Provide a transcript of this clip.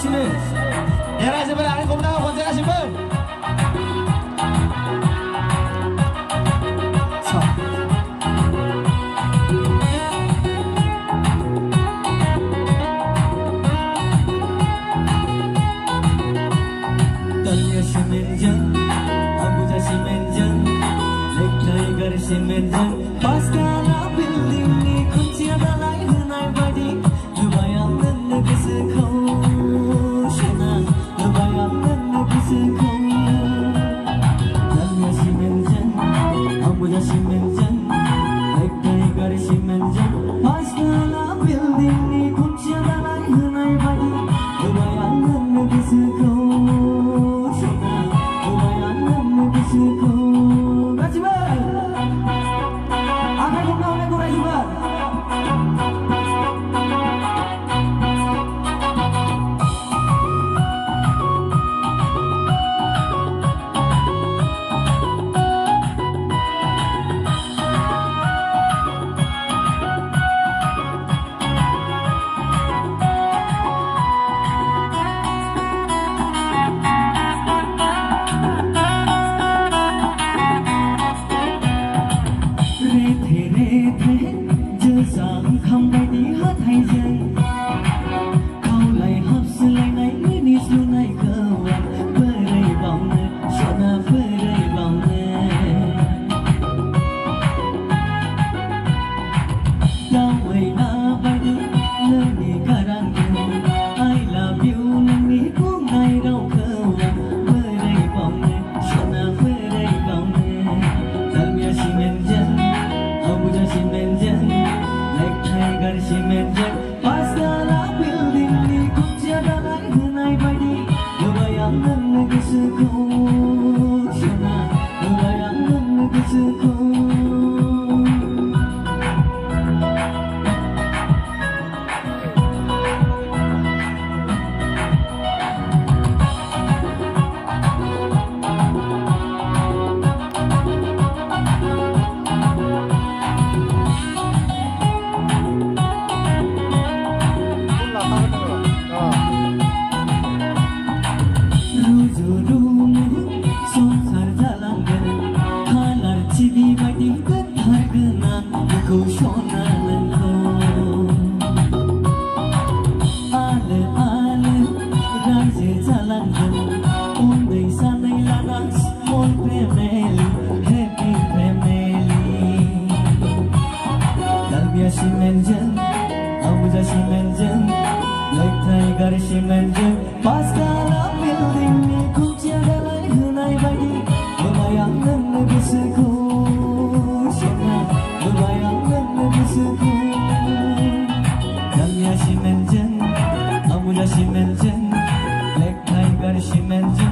sini. Daerah sebelah ada kemenangan konser kasih bang. Paskala building ni kunci dalai hunai badi lubayang nan kesekau shana lubayang nan kesekau dalya simenjan abuja simenjan ektai gar simenjan paskala building ni kunci dalai hunai badi lubayang nan kesekau shana lubayang nan kesekau Simenjen, Lek Tiger Simenjen.